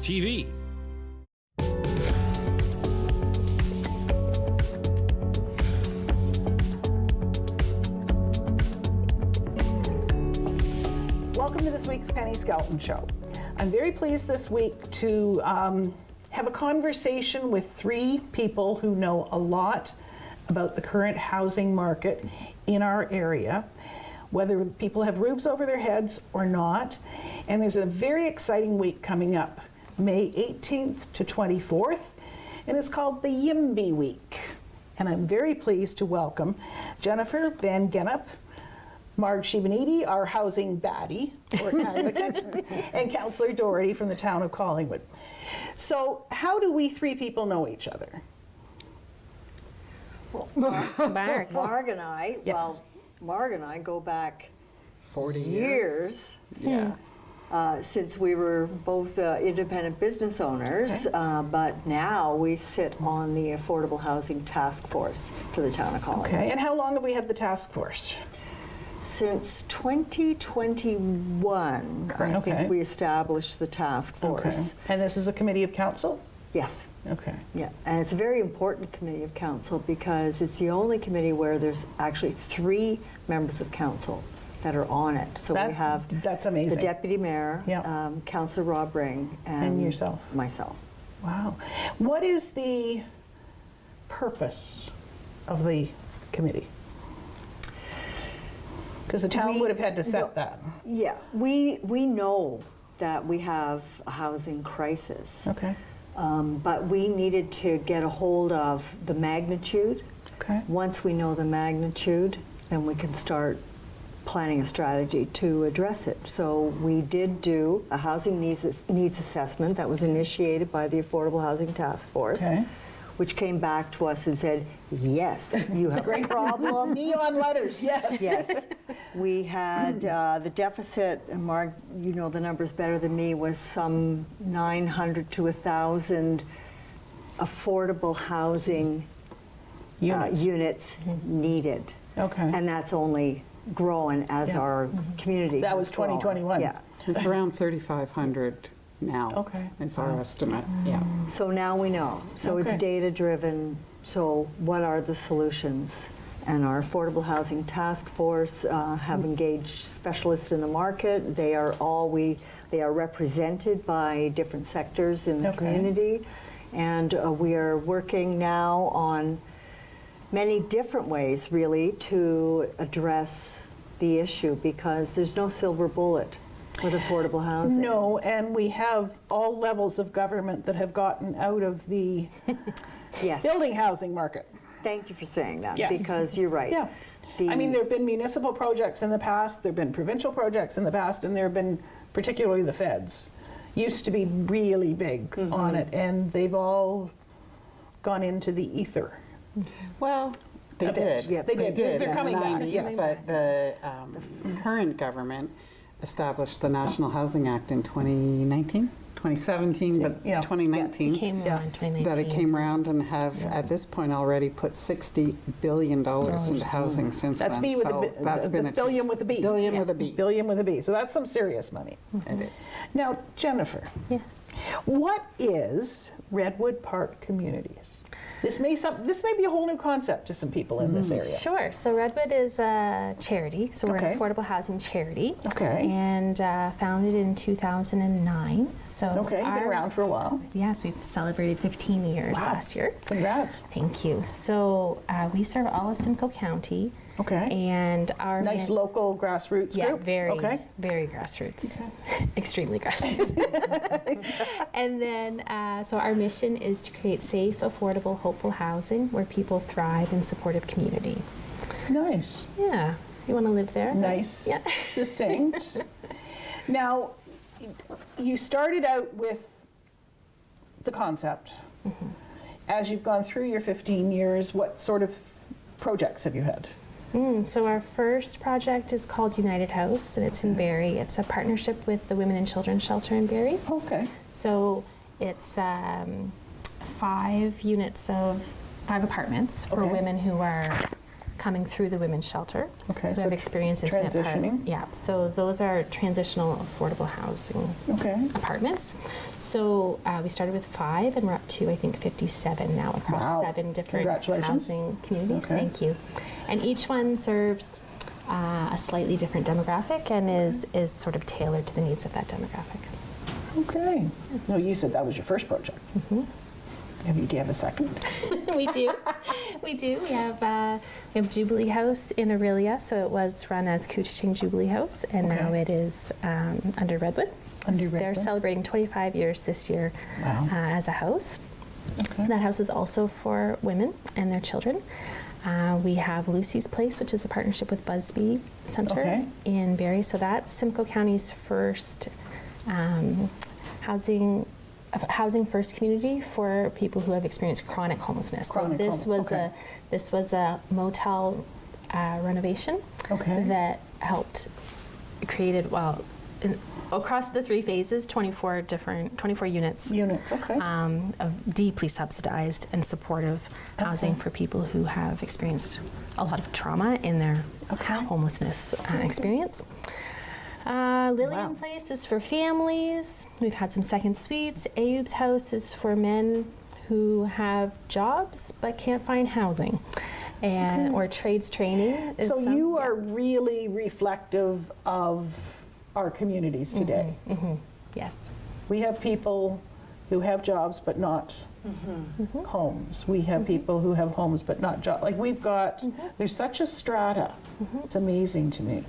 TV. Welcome to this week's Penny Skelton Show. I'm very pleased this week to have a conversation with three people who know a lot about the current housing market in our area, whether people have roofs over their heads or not. And there's a very exciting week coming up, May 18th to 24th, and it's called the YIMBY Week. And I'm very pleased to welcome Jennifer Van Gennip, Marg Scheben-Edey, our housing baddie, or advocate, and Councillor Doherty from the town of Collingwood. So how do we three people know each other? Marg and I, Yes. Marg and I go back 40 years. Yeah. Since we were both independent business owners, but now we sit on the Affordable Housing Task Force for the town of Collingwood. Okay, and how long have we had the task force? Since 2021, I Okay. think we established the task force. And this is a committee of council? Yes. Okay. Yeah, and it's a very important committee of council because it's the only committee where there's actually 3 members of council that are on it. So we have that's amazing. the deputy mayor, Yeah. Councillor Rob Ring, And yourself. Myself. Wow. What is the purpose of the committee? Because the town would have had to set that. Yeah, we know that we have a housing crisis. Okay. But we needed to get a hold of the magnitude. Okay. Once we know the magnitude, then we can start planning a strategy to address it. So we did do a housing needs assessment that was initiated by the Affordable Housing Task Force, Okay. which came back to us and said, yes, you have a problem. Neon letters, yes. Yes. We had the deficit, and Marg, you know the numbers better than me, was some 900 to 1,000 affordable housing units needed. Okay. And that's only growing as our community That has was grown. 2021. Yeah. It's around 3,500 now. Okay. Is our estimate. Yeah. So now we know. So Okay. it's data driven. So what are the solutions? And our Affordable Housing Task Force have engaged specialists in the market. They are represented by different sectors in the community. And we are working now on many different ways, really, to address the issue because there's no silver bullet with affordable housing. No, and we have all levels of government that have gotten out of the Yes. building housing market. Thank you for saying that, Yes. because you're right. Yeah. I mean, there have been municipal projects in the past, there have been provincial projects in the past, and there have been particularly the feds. Used to be really big on it, and they've all gone into the ether. Well, they A bit. did. Yeah, they did. They're in coming the back, 90s, yes. but the current government established the National Housing Act in 2019, 2017, but Yeah. 2019. Came around in 2019. That it came around and have at this point already put $60 billion into housing since That's then. B with So a that's been a billion with a B. Billion with a B. Billion with a B. So that's some serious money. It is. Now, Jennifer, Yes. what is Redwood Park Communities? This may be a whole new concept to some people in this area. Sure. So Redwood is a charity. So we're Okay. an affordable housing charity. Okay. And founded in 2009. So Okay, been around for a while. Yes, we've celebrated 15 years last year. Congrats. Thank you. So we serve all of Simcoe County. Okay. And our Nice local grassroots yeah, group. very, Okay. very grassroots, extremely grassroots. And then, so our mission is to create safe, affordable, hopeful housing where people thrive in supportive community. Nice. Yeah, you want to live there? Nice. Yeah. Succinct. Now, you started out with the concept. As you've gone through your 15 years, what sort of projects have you had? So our first project is called United House, and it's in Barrie. It's a partnership with the Women and Children's Shelter in Barrie. Okay. So it's 5 units of 5 apartments for Okay. women who are coming through the women's shelter Okay, who so have experienced intimate transitioning. Yeah, so those are transitional affordable housing Okay. apartments. So we started with 5 and we're up to, I think, 57 now across Wow. 7 different Congratulations. housing communities. Okay. Thank you. And each one serves a slightly different demographic and is sort of tailored to the needs of that demographic. Okay. No, you said that was your first project. Mm-hmm. Do you have a second? We do. We do. We have Jubilee House in Aurelia, so it was run as Couchiching Jubilee House, and now Okay. it is under Redwood. Under They're Redwood. celebrating 25 years this year Wow. as a house. Okay. That house is also for women and their children. We have Lucy's Place, which is a partnership with Busby Center Okay. in Barrie. So that's Simcoe County's first housing first community for people who have experienced chronic homelessness. Chronic This was a motel renovation Okay. that helped created across the 3 phases, 24 units Units, okay. of deeply subsidized and supportive housing Okay. for people who have experienced a lot of trauma in their Okay. homelessness experience. Lillian Wow. Place is for families. We've had some second suites. Ayoub's House is for men who have jobs but can't find housing, and or trades training. is So some- you yeah. are really reflective of our communities today. Yes. We have people who have jobs but not homes. We have people who have homes but not jobs. Like we've got, there's such a strata. It's amazing to me.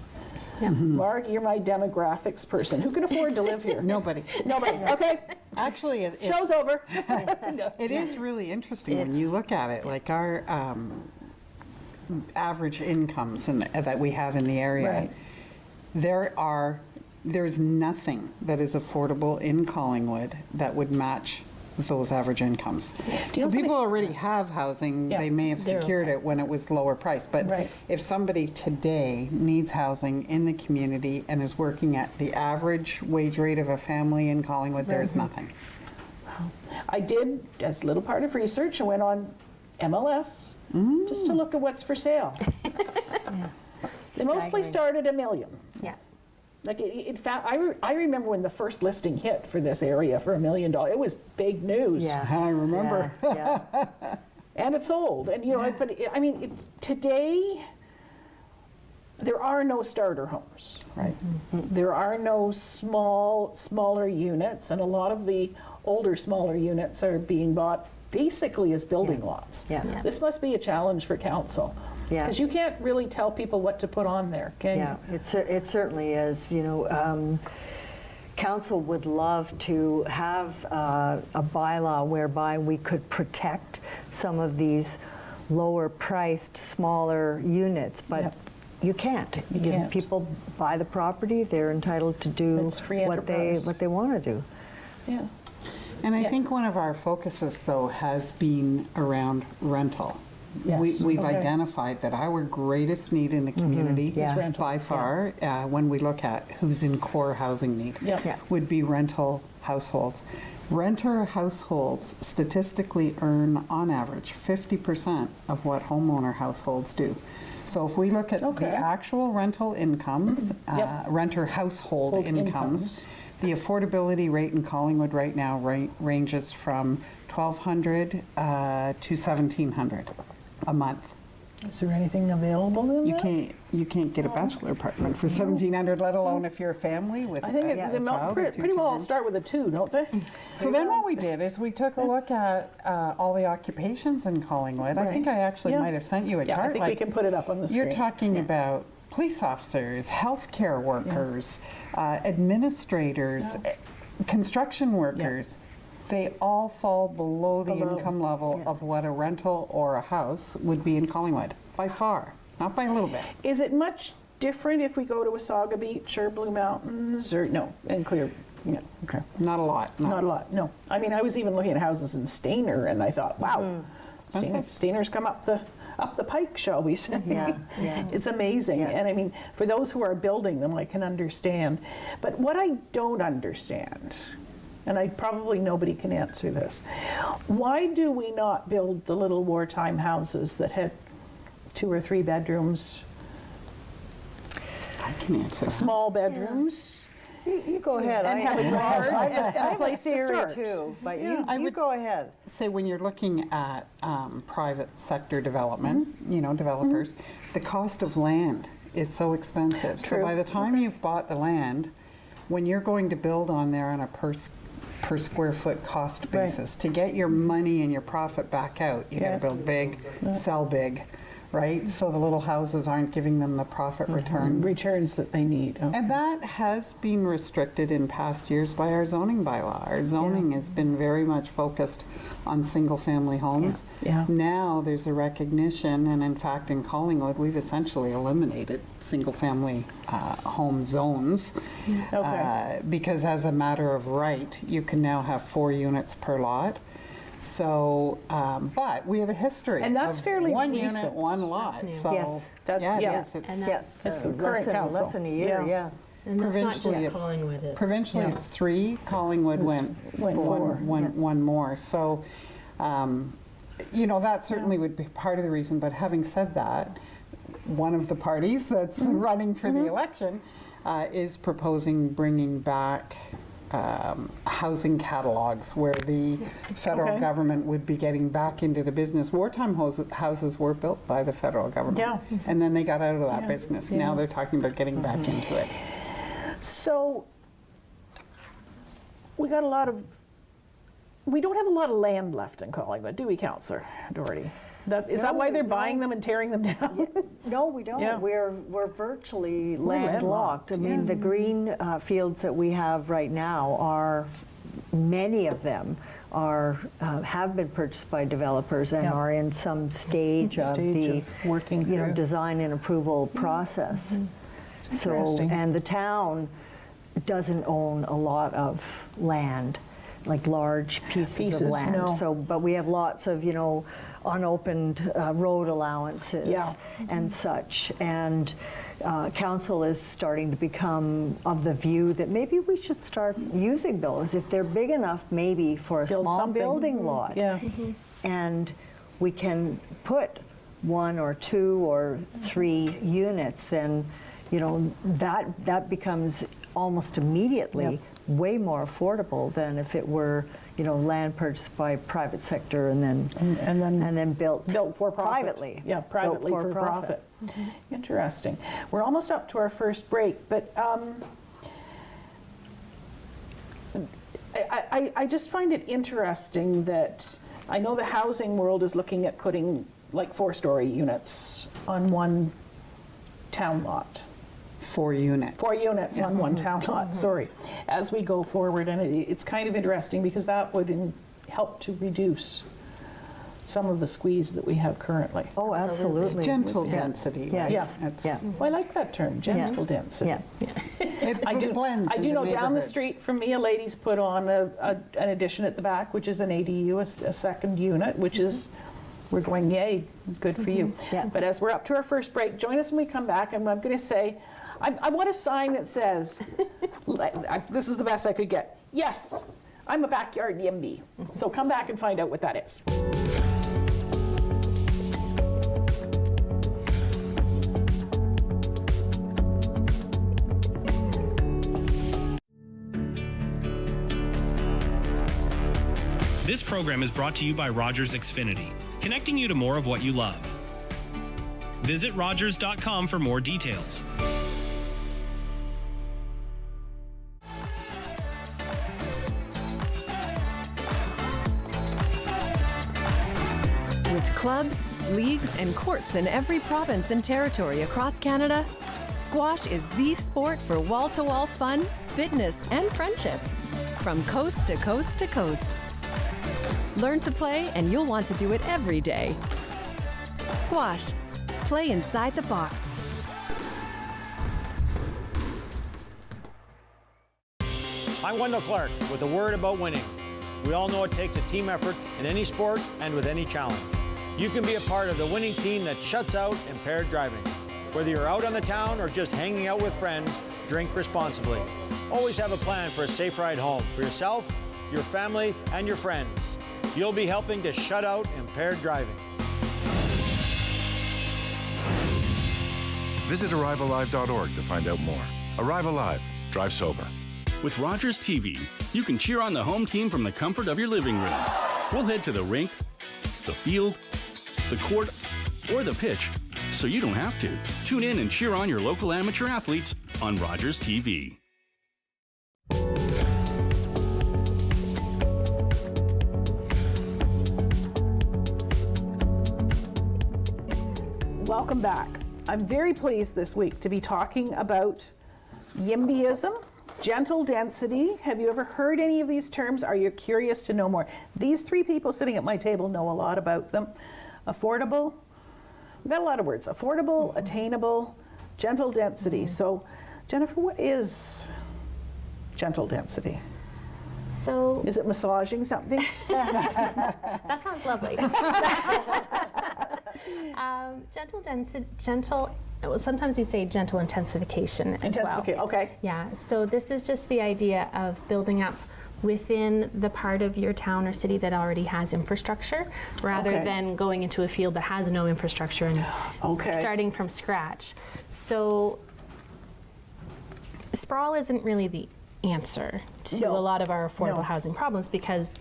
Yeah. Marg, you're my demographics person. Who can afford to live here? Nobody. Nobody. Okay, Actually, show's over. it is really interesting when you look at it. Like our average incomes that we have in the area, Right. there's nothing that is affordable in Collingwood that would match those average incomes. Do you So know people something- already have housing. Yeah, They may have they're secured okay. it when it was lower priced. But Right. if somebody today needs housing in the community and is working at the average wage rate of a family in Collingwood, there's nothing. I did, as a little part of research, I went on MLS just to look at what's for sale. They mostly Staggering. start at $1 million. Yeah. Like I remember when the first listing hit for this area for $1 million. It was big news. Yeah. I remember. Yeah. And it sold. And I mean, today there are no starter homes, right? There are no smaller units, and a lot of the older, smaller units are being bought basically as building lots. Yeah. Yeah. This must be a challenge for council. Yeah. Because you can't really tell people what to put on there, can Yeah, you? it certainly is. You know, council would love to have a bylaw whereby we could protect some of these lower priced, smaller units, but Yep. you can't. You can't. People buy the property, they're entitled to do It's free what they enterprise. want to do. Yeah. And I Yeah. think one of our focuses, though, has been around rental. Yes. We've Okay. identified that our greatest need in the community, Yeah. Is rental. by far, when we look at who's in core housing need, Yeah. Yeah. would be rental households. Renter households statistically earn, on average, 50% of what homeowner households do. So if we look at Okay. the actual rental incomes, Yep. renter household Hold incomes, incomes. the affordability rate in Collingwood right now ranges from $1,200 to $1,700 a month. Is there anything available in that? You can't get a bachelor apartment for $1,700, let alone if you're a family with I think a they child or two pretty well all children. start with a 2, don't they? So then what we did is we took a look at all the occupations in Collingwood. I think I actually Yeah. might have sent you a Yeah, chart. I think we can put it up on the screen. You're talking about police officers, healthcare workers, administrators, construction workers. They all fall below the Below. income level of what a rental or a house would be in Collingwood, by far, not by a little bit. Is it much different if we go to Wasaga Beach or Blue Mountains or no? And Clear, yeah, okay. Not a lot. No. Not a lot, no. I mean, I was even looking at houses in Stainer, and I thought, wow, Stainer's come up the pike, shall we say? Yeah, yeah. It's amazing, Yeah. and I mean, for those who are building them, I can understand. But what I don't understand, and probably nobody can answer this, why do we not build the little wartime houses that had 2 or 3 bedrooms, I can answer that. small bedrooms. You go ahead. And have a yard and a place to theory start. too, but I you would go ahead. Say when you're looking at private sector development, developers, the cost of land is so expensive. So True. by the time you've bought the land, when you're going to build on there on a per square foot cost basis, to get your money and your profit back out, you got to build big, sell big, right? So the little houses aren't giving them the profit return. Returns that they need. Okay. And that has been restricted in past years by our zoning bylaw. Our zoning has been very much focused on single-family homes. Yeah. Now there's a recognition, and in fact in Collingwood, we've essentially eliminated single-family home zones. Okay. Because as a matter of right, you can now have 4 units per lot. So, but we have a history. And that's of fairly 1 recent. unit, 1 lot. That's new. So, Yes. That's- yeah, it yeah. is. It's- And Yes, That's the current council. less than a year, yeah. And that's not Provincially, just it's Collingwood. It's, provincially it's 3. Collingwood went went 4. one more. So, that certainly would be part of the reason. But having said that, one of the parties that's running for the election is proposing bringing back housing catalogs, where the federal Okay. government would be getting back into the business. Wartime houses were built by the federal government, Yeah. and then they got out of that Yeah. business. Yeah. Now they're talking about getting back into it. So we don't have a lot of land left in Collingwood, do we, Councillor Doherty? Is that why they're buying them and tearing them down? No, we don't. Yeah. We're virtually landlocked, landlocked. I mean, the green fields that we have right now are, many of them are have been purchased by developers and Yeah. are in some stage of the working through. design and approval process. So, interesting. and the town doesn't own a lot of land, like large pieces of land. no. So, but we have lots of, unopened road allowances Yeah. and such. And council is starting to become of the view that maybe we should start using those if they're big enough, maybe for a Build small something. building lot. Yeah. And we can put 1 or 2 or 3 units, then that becomes almost immediately Yep. way more affordable than if it were land purchased by private sector and then built for profit. privately. Yeah, privately Built for profit. Interesting. We're almost up to our first break, but I just find it interesting that I know the housing world is looking at putting like 4-story units on one town lot. 4 units. 4 units on one town lot, sorry, as we go forward. And it's kind of interesting because that would help to reduce some of the squeeze that we have currently. Oh, absolutely. Gentle Yeah. density. Yes. right? Yeah. It's- Yeah. Well, I like that term, gentle density. Yeah. It I do blends know into down the neighborhoods. street from me, a lady's put on an addition at the back, which is an ADU, a second unit, which is, we're going, yay, good for you. Yeah. But as we're up to our first break, join us when we come back, and I'm going to say, I want a sign that says, this is the best I could get, yes, I'm a backyard YIMBY. So come back and find out what that is. This program is brought to you by Rogers Xfinity, connecting you to more of what you love. Visit Rogers.com for more details. With clubs, leagues, and courts in every province and territory across Canada, squash is the sport for wall-to-wall fun, fitness, and friendship. From coast to coast to coast. Learn to play and you'll want to do it every day. Squash. Play inside the box. I'm Wendell Clark with a word about winning. We all know it takes a team effort in any sport and with any challenge. You can be a part of the winning team that shuts out impaired driving. Whether you're out on the town or just hanging out with friends, drink responsibly. Always have a plan for a safe ride home for yourself, your family, and your friends. You'll be helping to shut out impaired driving. Visit ArriveAlive.org to find out more. Arrive Alive. Drive sober. With Rogers TV, you can cheer on the home team from the comfort of your living room. We'll head to the rink, the field, the court, or the pitch, so you don't have to. Tune in and cheer on your local amateur athletes on Rogers TV. Welcome back. I'm very pleased this week to be talking about YIMBYism, gentle density. Have you ever heard any of these terms? Are you curious to know more? These three people sitting at my table know a lot about them. Affordable, we've got a lot of words. Affordable, attainable, gentle density. So, Jennifer, what is gentle density? So, is it massaging something? that sounds lovely. Sometimes we say gentle intensification as well. Okay. Yeah, so this is just the idea of building up within the part of your town or city that already has infrastructure, rather than going into a field that has no infrastructure and starting from scratch. So sprawl isn't really the answer to a lot of our affordable housing problems, because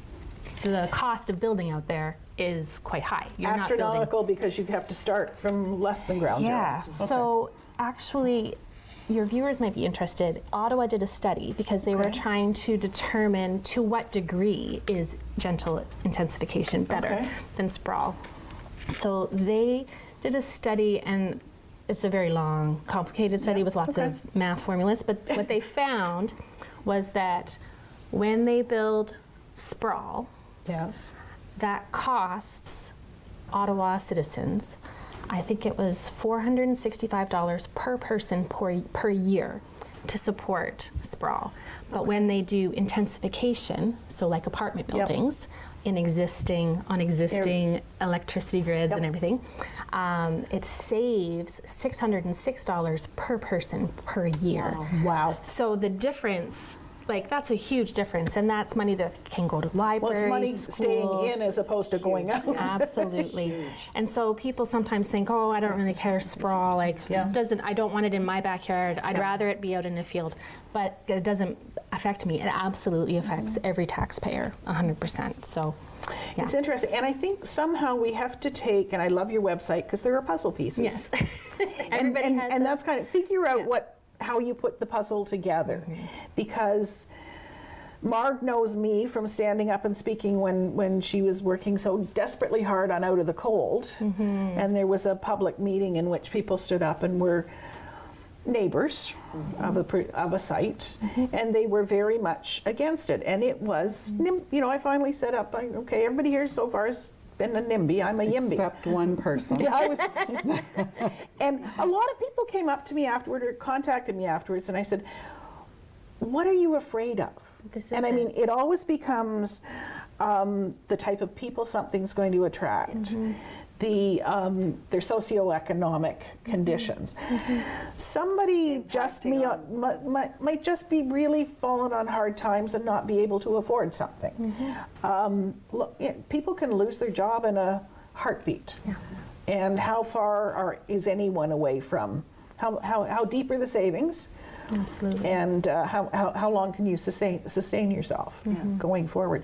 the cost of building out there is quite high. You're astronomical, because you have to start from less than ground zero. Yeah, so actually your viewers might be interested. Ottawa did a study because they were trying to determine to what degree is gentle intensification better than sprawl. So they did a study, and it's a very long, complicated study with lots of math formulas, but what they found was that when they build sprawl, that costs Ottawa citizens, I think it was $465 per person per year to support sprawl. But when they do intensification, so like apartment buildings, on existing electricity grids and everything, it saves $606 per person per year. Wow. So the difference, like, that's a huge difference, and that's money that can go to libraries, well, it's money schools. Staying in as opposed to going out. Absolutely. And so people sometimes think, oh, I don't really care sprawl, like, I don't want it in my backyard, I'd rather it be out in a field. But it doesn't affect me. It absolutely affects every taxpayer, 100%. So, it's interesting, and I think somehow we have to take, and I love your website because there are puzzle pieces. Yes. and that's kind of figure out how you put the puzzle together, because Marg knows me from standing up and speaking when she was working so desperately hard on Out of the Cold, and there was a public meeting in which people stood up and were neighbors of a site, and they were very much against it, and it was, I finally set up, everybody here so far has been a NIMBY. I'm a YIMBY. Except one person. And a lot of people came up to me afterward or contacted me afterwards, and I said, what are you afraid of? I mean, it always becomes the type of people something's going to attract, their socioeconomic conditions. Somebody might just be really falling on hard times and not be able to afford something. People can lose their job in a heartbeat. And how far is anyone away from? How deep are the savings? Absolutely. And how long can you sustain yourself going forward?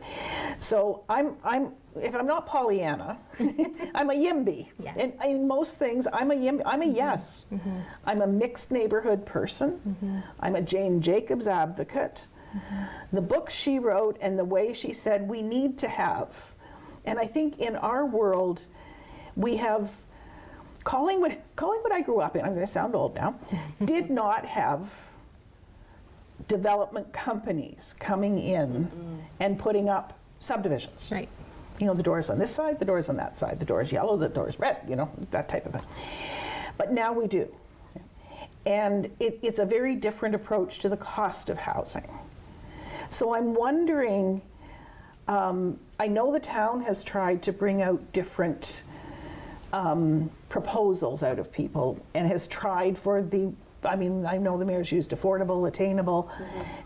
So if I'm not Pollyanna, I'm a YIMBY. Yes. And in most things, I'm a YIMBY. I'm a yes. I'm a mixed neighborhood person. I'm a Jane Jacobs advocate. The books she wrote and the way she said we need to have, and I think in our world, we have Collingwood I grew up in, I'm going to sound old now, did not have development companies coming in and putting up subdivisions. Right. The door's on this side, the door's on that side, the door's yellow, the door's red, that type of thing. But now we do. And it's a very different approach to the cost of housing. So I'm wondering, I know the town has tried to bring out different proposals out of people and has tried I know the mayor's used affordable, attainable,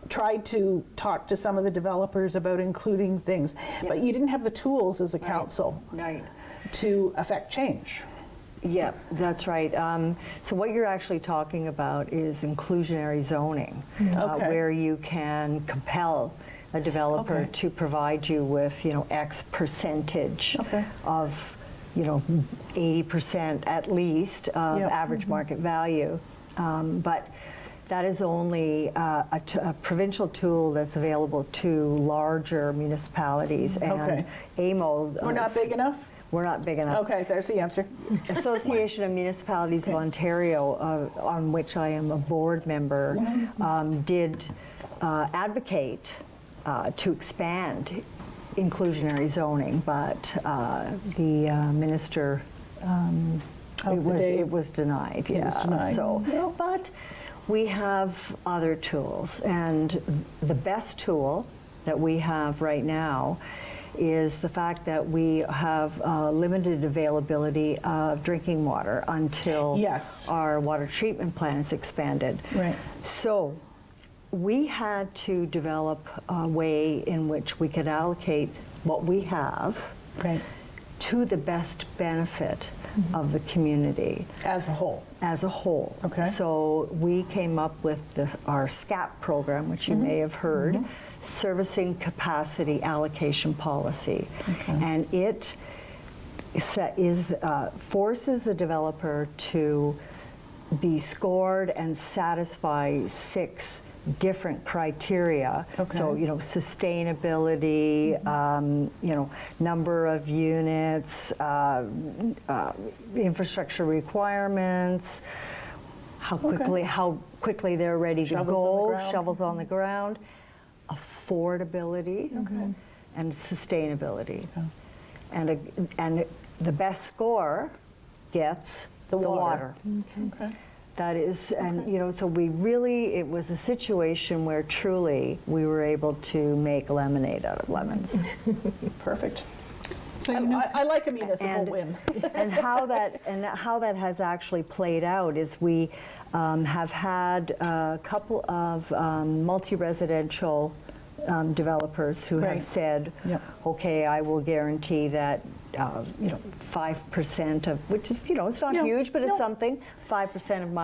tried to talk to some of the developers about including things, but you didn't have the tools as a council to affect change. Yeah, that's right. So what you're actually talking about is inclusionary zoning, Okay. where you can compel a developer Okay. to provide you with, X percentage Okay. of, 80% at least of Yeah. average market value. But that is only a provincial tool that's available to larger municipalities. And Okay. AMO. We're not big enough? We're not big enough. Okay, there's the answer. Association of Municipalities of Ontario, on which I am a board member, did advocate to expand inclusionary zoning, but the minister, it was denied. It was denied. So, Yeah. but we have other tools, and the best tool that we have right now is the fact that we have limited availability of drinking water until Yes. our water treatment plant is expanded. Right. So we had to develop a way in which we could allocate what we have Right. to the best benefit of the community. As a whole. As a whole. Okay. So we came up with our SCAP program, which you may have heard, Servicing Capacity Allocation Policy. And it forces the developer to be scored and satisfy 6 different criteria. Okay. So, sustainability, number of units, infrastructure requirements, how quickly they're ready to Shovels on the go, ground. shovels on the ground, affordability, and sustainability. And the best score gets the water. Okay. That is, and so it was a situation where truly we were able to make lemonade out of lemons. Perfect. So I like a municipal win. And how that has actually played out is we have had a couple of multi-residential developers who Right. have said, Yep. okay, I will guarantee that 5% of, which is, it's not Yeah. huge, but it's No. something. 5% of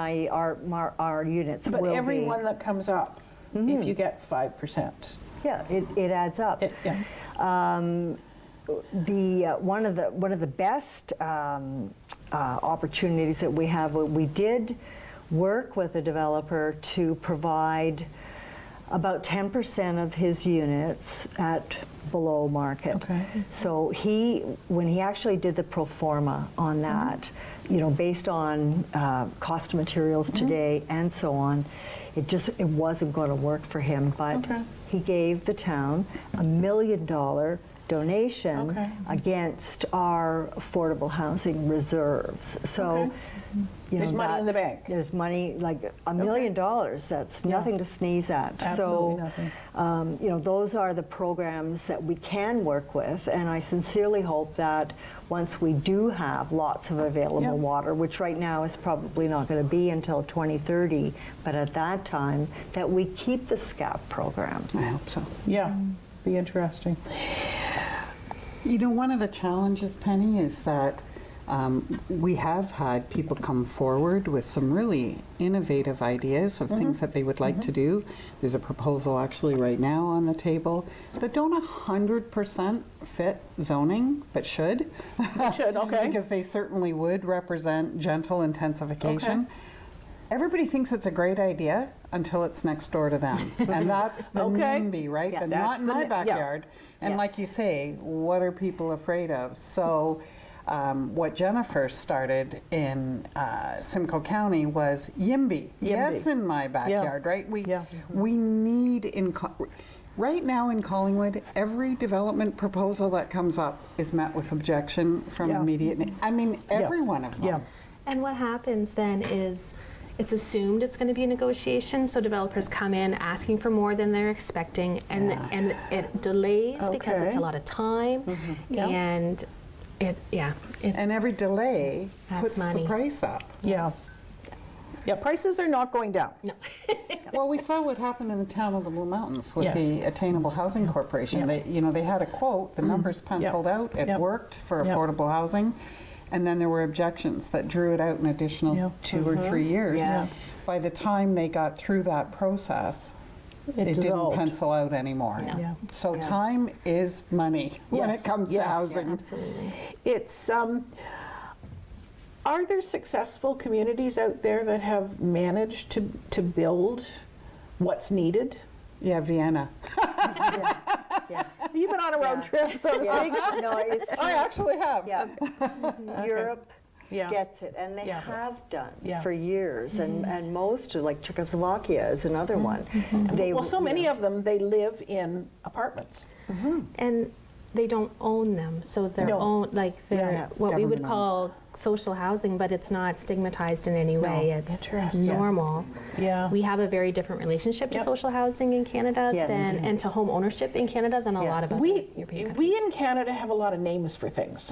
our units But will every be. one that comes up, if you get 5%. Yeah, it adds up. One of the best opportunities that we have, we did work with a developer to provide about 10% of his units at below market. Okay. So when he actually did the pro forma on that, based on cost of materials today and so on, it wasn't going to work for him. But he gave the town $1 million donation against our affordable housing reserves. So, There's money in the bank. There's money, like $1 million. That's nothing to sneeze at. Absolutely nothing. Those are the programs that we can work with, and I sincerely hope that once we do have lots of available water, which right now is probably not going to be until 2030, but at that time, that we keep the SCAP program. I hope so. Yeah, be interesting. One of the challenges, Penny, is that we have had people come forward with some really innovative ideas of things that they would like to do. There's a proposal actually right now on the table that don't 100% fit zoning, but should. Should, okay. Because they certainly would represent gentle intensification. Everybody thinks it's a great idea until it's next door to them. And that's the NIMBY, right? Yeah. Not in my backyard. And Yeah. like you say, what are people afraid of? So what Jennifer started in Simcoe County was YIMBY. Yes, in my backyard, right? We need, right now in Collingwood, every development proposal that comes up is met with objection from immediate, every one of them. Yeah. And what happens then is it's assumed it's going to be a negotiation, so developers come in asking for more than they're expecting, and it delays because it's a lot of time, and and every delay puts money. the price up. Yeah. Yeah, prices are not going down. no. Well, we saw what happened in the town of the Blue Mountains with the Attainable Housing Corporation. They had a quote, the numbers penciled out, it worked for affordable housing. And then there were objections that drew it out an additional 2 or 3 years. Yeah. By the time they got through that process, it didn't dissolved. pencil out anymore. Yeah. So time is money when it Yes, comes to yes. housing. Absolutely. It's, are there successful communities out there that have managed to build what's needed? Yeah, Vienna. Yeah. You've been on a road trip, so to speak. No, it's true. I actually have. Yeah. Europe Yeah. gets it, and they Yeah. have done Yeah. for years, and most, like Czechoslovakia is another one. They, Well, so many of them, they live in apartments. And they don't own them, so they're No. they're Yeah. what we would Government call social housing, but it's not stigmatized in any way. It's Interesting. normal. Yeah. We have a very different relationship to Yep. social housing in Canada Yes. and to home ownership in Canada than a Yeah. lot of other We European countries. we in Canada have a lot of names for things.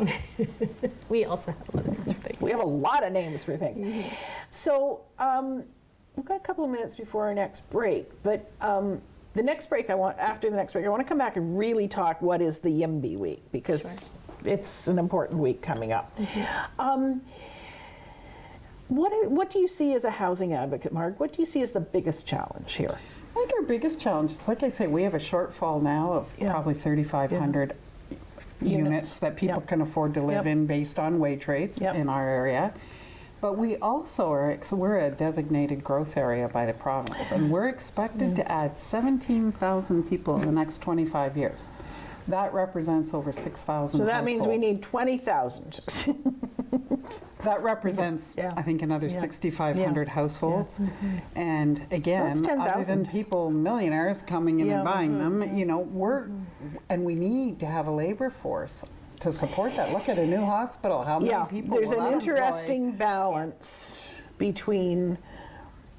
We also have a lot of names for things. We have a lot of names for things. So we've got a couple of minutes before our next break, but the next break after the next break, I want to come back and really talk what is the YIMBY week, because it's an important week coming up. What do you see as a housing advocate, Marg? What do you see as the biggest challenge here? I think our biggest challenge is, like I say, we have a shortfall now of probably 3,500 units that people Yep. can afford to live Yep. in based on wage rates Yep. in our area. But we also are, so we're a designated growth area by the province, and we're expected to add 17,000 people in the next 25 years. That represents over 6,000 So that means we households. need 20,000. That represents, Yeah. I think, another Yeah. 6,500 households. And again, that's other 10,000. than people, millionaires coming in Yeah. and buying them, you know, and we need to have a labor force to support that. Look at a new hospital. How many people there's will an that employ? interesting balance between,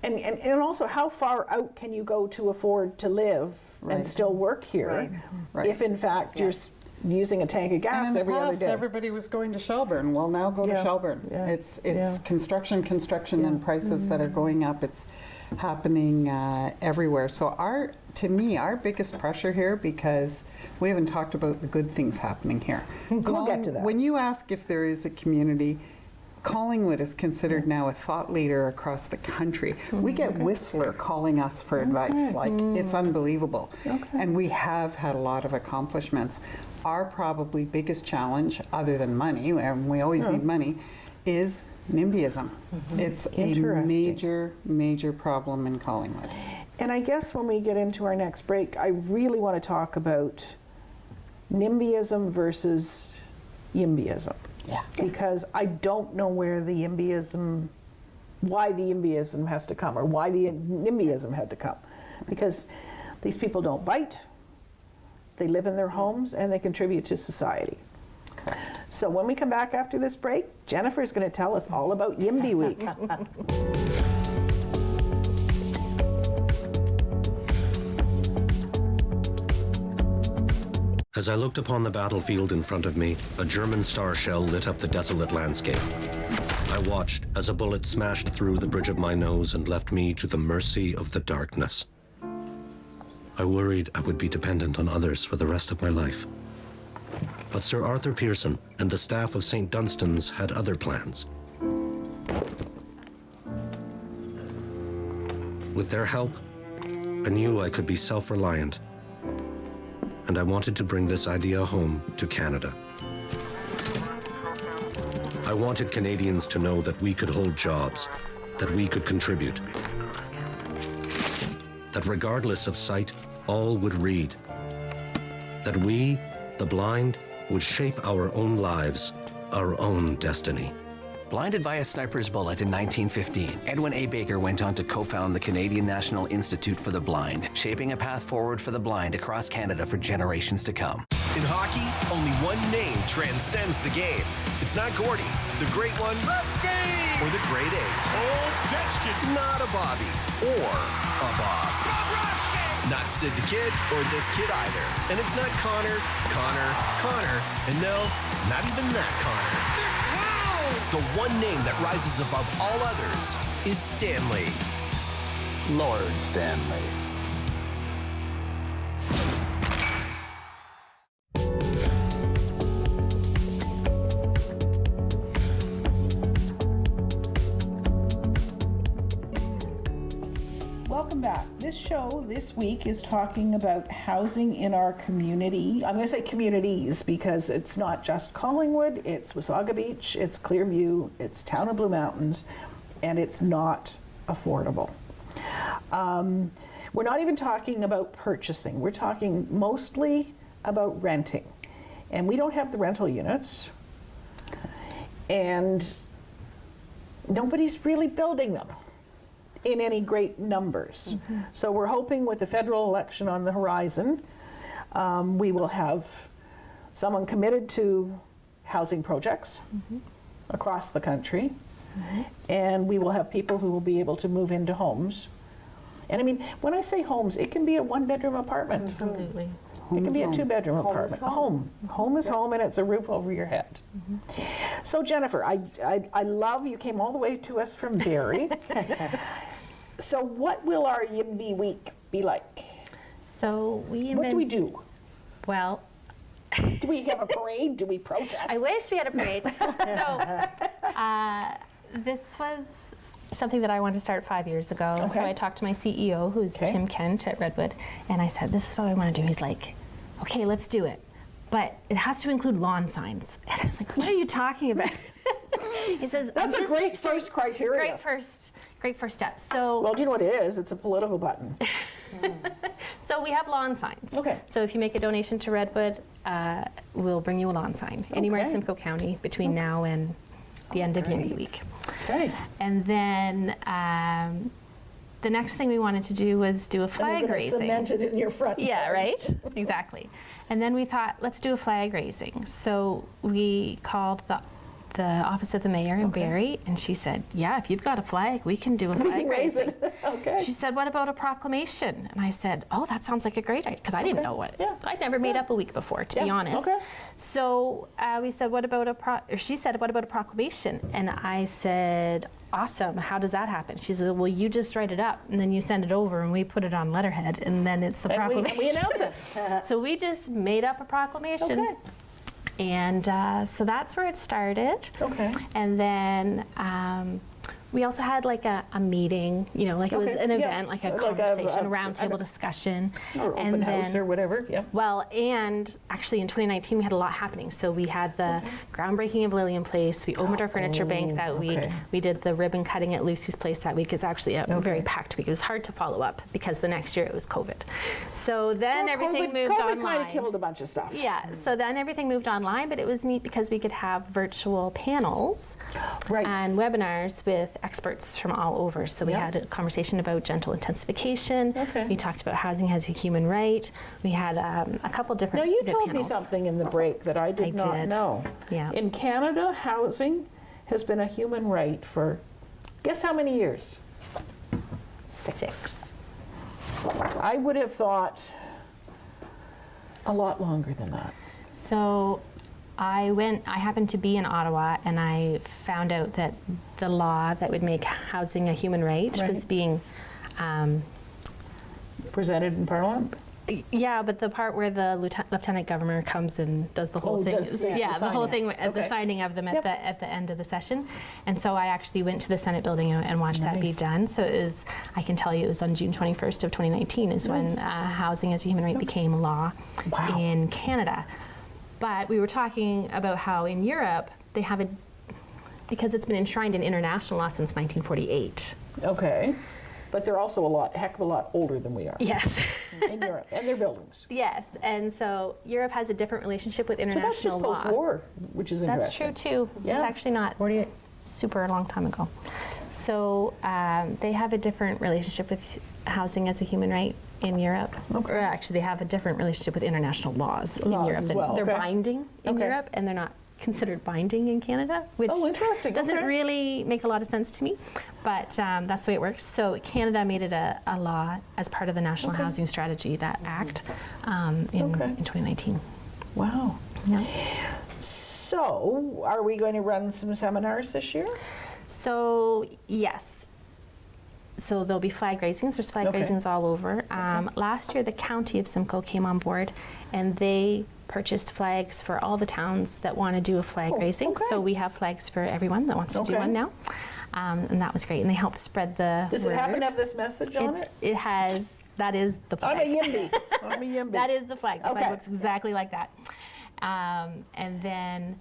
and also how far out can you go to afford to live and Right. still work here, Right. Right. if in fact you're using a tank of And gas in the every other past, day. everybody was going to Shelburne. Well, now go Yeah. to Shelburne. Yeah. It's Yeah. construction, and prices that are going up. It's happening everywhere. So to me, our biggest pressure here, because we haven't talked about the good things happening here. We'll get to that. When you ask if there is a community, Collingwood is considered now a thought leader across the country. We get Whistler calling us for advice. Like, it's unbelievable. And we have had a lot of accomplishments. Our probably biggest challenge, other than money, and we always need money, is NIMBYism. It's a Interesting. major problem in Collingwood. And I guess when we get into our next break, I really want to talk about NIMBYism versus YIMBYism. Yeah. Because I don't know where the YIMBYism, why the YIMBYism has to come, or why the NIMBYism had to come. Because these people don't bite, they live in their homes, and they contribute to society. Correct. So when we come back after this break, Jennifer's going to tell us all about YIMBY Week. As I looked upon the battlefield in front of me, a German star shell lit up the desolate landscape. I watched as a bullet smashed through the bridge of my nose and left me to the mercy of the darkness. I worried I would be dependent on others for the rest of my life. But Sir Arthur Pearson and the staff of St. Dunstan's had other plans. With their help, I knew I could be self-reliant, and I wanted to bring this idea home to Canada. I wanted Canadians to know that we could hold jobs, that we could contribute, that regardless of sight, all would read, that we, the blind, would shape our own lives, our own destiny. Blinded by a sniper's bullet in 1915, Edwin A. Baker went on to co-found the Canadian National Institute for the Blind, shaping a path forward for the blind across Canada for generations to come. In hockey, only one name transcends the game. It's not Gordy, the great one, or the great eight. Not a Bobby, or a Bob. Not Sid the Kid, or this kid either. And it's not Connor, and no, not even that Connor. The one name that rises above all others is Stanley. Lord Stanley. welcome back. This show this week is talking about housing in our community. I'm going to say communities because it's not just Collingwood, it's Wasaga Beach, it's Clearview, it's Town of Blue Mountains, and it's not affordable. We're not even talking about purchasing. We're talking mostly about renting. And we don't have the rental units. And nobody's really building them in any great numbers. So we're hoping with the federal election on the horizon, we will have someone committed to housing projects across the country, and we will have people who will be able to move into homes. And I mean, when I say homes, it can be a one-bedroom apartment. Absolutely. It can be a two-bedroom apartment. Home is home, and it's a roof over your head. So Jennifer, I love you came all the way to us from Barrie. So what will our YIMBY week be like? So what do we do? Well, do we have a parade? Do we protest? I wish we had a parade. So this was something that I wanted to start 5 years ago. Okay. So I talked to my CEO, who's Tim Kent at Redwood, and I said, this is what I want to do. He's like, okay, let's do it. But it has to include lawn signs. And I was like, what are you talking about? He says, that's a great first criteria. Great first step. So, well, do you know what it is? It's a political button. So we have lawn signs. Okay. So if you make a donation to Redwood, we'll bring you a lawn sign anywhere in Simcoe County between now and the end of YIMBY week. Okay. And then the next thing we wanted to do was do a flag raising. Cement it in your front yard. Yeah, right? Exactly. And then we thought, let's do a flag raising. So we called the office of the mayor in Barrie, and she said, yeah, if you've got a flag, we can do a flag raising. Okay. She said, what about a proclamation? And I said, oh, that sounds like a great idea, because I didn't know what. Yeah. I'd never made up a week before, to be honest. Okay. So we said, what about she said, what about a proclamation? And I said, awesome, how does that happen? She said, well, you just write it up, and then you send it over, and we put it on letterhead, and then it's the proclamation. We announce it. So we just made up a proclamation. Okay. And so that's where it started. Okay. And then we also had like a meeting, you know, like it was an event, like a conversation, roundtable discussion. Or open house or whatever, Well, and actually in 2019 we had a lot happening. So we had the groundbreaking of Lillian Place, we opened our furniture bank that week, we did the ribbon cutting at Lucy's Place that week. It's actually a very packed week. It was hard to follow up because the next year it was COVID. So then everything moved online. COVID kind of killed a bunch of stuff. Yeah, so then everything moved online, but it was neat because we could have virtual panels and webinars with experts from all over. So we had a conversation about gentle intensification. We talked about housing as a human right. We had a couple different Now you told panels. me something in the break that I did not know. Yeah. In Canada, housing has been a human right for, guess how many years? 6. I would have thought a lot longer than that. So I happened to be in Ottawa, and I found out that the law that would make housing a human right was being presented in Parliament? Yeah, but the part where the lieutenant governor comes and does the whole thing, the whole thing, the signing of them at the end of the session. And so I actually went to the Senate building and watched that be done. So it was, I can tell you, it was on June 21st of 2019 is when housing as a human right became law in Canada. But we were talking about how in Europe they have because it's been enshrined in international law since 1948. Okay. But they're also heck of a lot older than we are. Yes. In Europe, and their buildings. Yes, and so Europe has a different relationship with international law. So that's just post-war, which is interesting. That's true too. Yeah. It's actually not super long time ago. So they have a different relationship with housing as a human right in Europe. Or actually, they have a different relationship with international laws in Europe. As well. They're binding in Europe, and they're not considered binding in Canada, which doesn't really make a lot of sense to me, but that's the way it works. So Canada made it a law as part of the National Housing Strategy, that Act, in 2019. Wow. Yeah. So are we going to run some seminars this year? So yes. So there'll be flag raisings. There's flag raisings all over. Last year, the county of Simcoe came on board, and they purchased flags for all the towns that want to do a flag raising. So we have flags for everyone that wants to do one now. And that was great. And they helped spread the Does word. it happen to have this message on it? It has, that is the flag. I'm a YIMBY. I'm a YIMBY. That is the flag. The Okay. flag looks exactly like that. And then,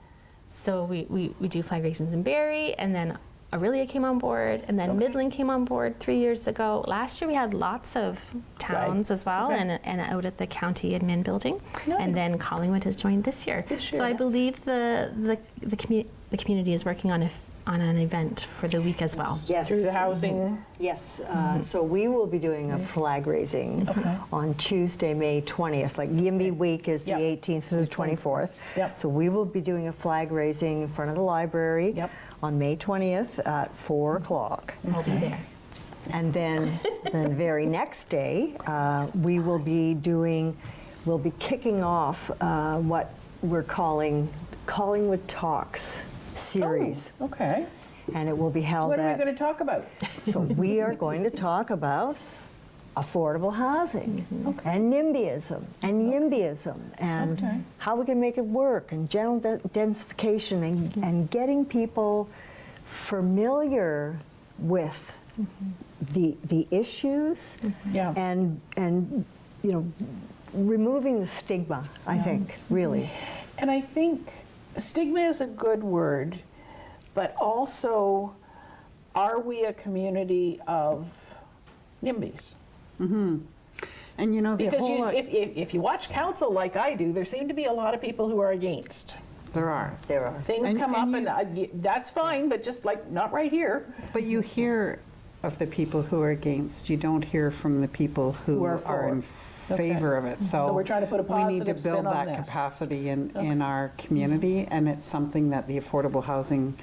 so we do flag raisins in Barrie, and then Aurelia came on board, and then Midland came on board 3 years ago. Last year we had lots of towns as well, and out at the county admin building. Nice. And then Collingwood has joined this year. So I believe the community is working on an event for the week as well. Yes. Through the housing. Yes. So we will be doing a flag raising on Tuesday, May 20th. Like YIMBY week is the 18th to the 24th. Yep. So we will be doing a flag raising in front of the library on May 20th at 4 o'clock. I'll be there. And then the very next day, we'll be kicking off what we're calling Collingwood Talks series. Oh, okay. And it will be held What are we going to talk about? So we are going to talk about affordable housing and NIMBYism and YIMBYism and how we can make it work and general densification and getting people familiar with the issues and you know, removing the stigma, I think, really. And I think stigma is a good word, but also, are we a community of NIMBYs? And you know, the because whole if you watch council like I do, there seem to be a lot of people who are against. There are. Things come up, and that's fine, but just like not right here. But you hear of the people who are against. You don't hear from the people who are in favor of it. So we're trying to put a we need to positive spin build on that this. capacity in our community, and it's something that the Affordable Housing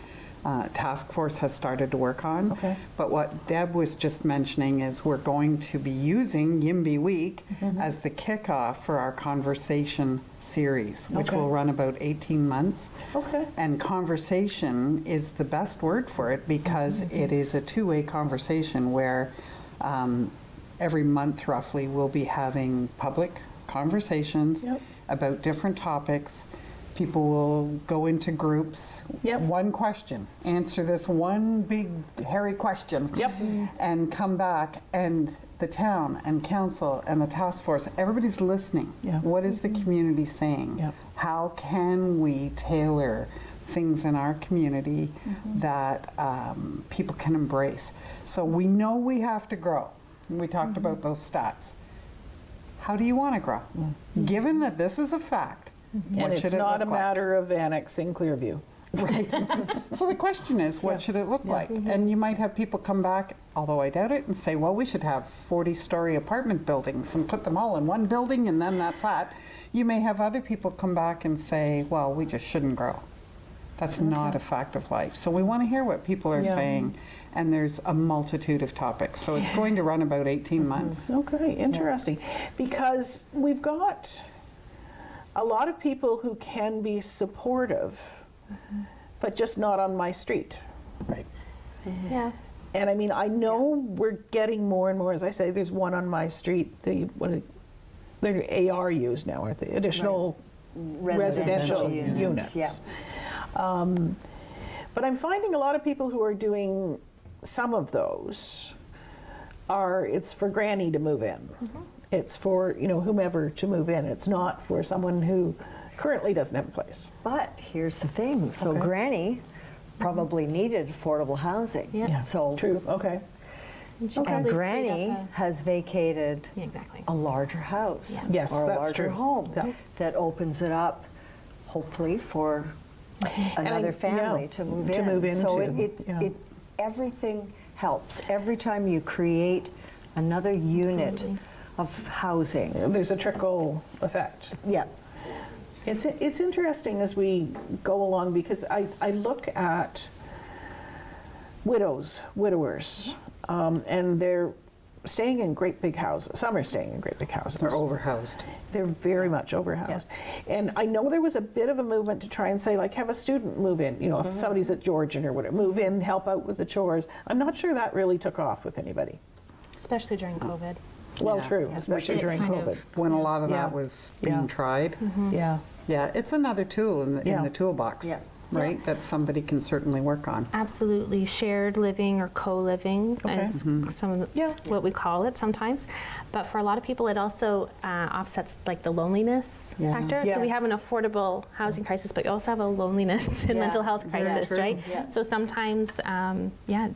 Task Force has started to work on. But what Deb was just mentioning is we're going to be using YIMBY Week as the kickoff for our conversation series, which will run about 18 months. And conversation is the best word for it because it is a two-way conversation where every month roughly we'll be having public conversations about different topics. People will go into groups, one question, answer this one big hairy question, and come back, and the town and council and the task force, everybody's listening. What is the community saying? How can we tailor things in our community that people can embrace? So we know we have to grow. We talked about those stats. How do you want to grow? Given that this is a fact, And it's not a matter of annexing Clearview. Right. So the question is, what should it look like? And you might have people come back, although I doubt it, and say, well, we should have 40-story apartment buildings and put them all in one building and then that's that. You may have other people come back and say, well, we just shouldn't grow. That's not a fact of life. So we want to hear what people are saying, and there's a multitude of topics. So it's going to run about 18 months. Okay, interesting. Because we've got a lot of people who can be supportive, but just not on my street. Right. Yeah. And I mean, I know we're getting more and more, as I say, there's one on my street, they're ARUs now, aren't they? Additional residential units. But I'm finding a lot of people who are doing some of those it's for granny to move in. It's for, whomever to move in. It's not for someone who currently doesn't have a place. But here's the thing. So granny probably needed affordable housing. So true. And granny has vacated a larger house. Yes, or a that's larger true. home that opens it up, hopefully, for another family to move in. So everything helps. Every time you create another unit of housing, there's a trickle effect. It's interesting as we go along, because I look at widowers, and they're staying in great big houses. Some are staying in great big houses. They're overhoused. They're very much overhoused. And I know there was a bit of a movement to try and say, like, have a student move in, if somebody's at Georgian or whatever, move in, help out with the chores. I'm not sure that really took off with anybody. Especially during COVID. Well, true, especially during COVID. When a lot of that was being tried. Yeah, it's another tool in the toolbox. right? That somebody can certainly work on. Absolutely. Shared living or co-living is some of the, what we call it sometimes. But for a lot of people, it also offsets like the loneliness factor. So we have an affordable housing crisis, but you also have a loneliness and mental health crisis, right? Yeah. So sometimes,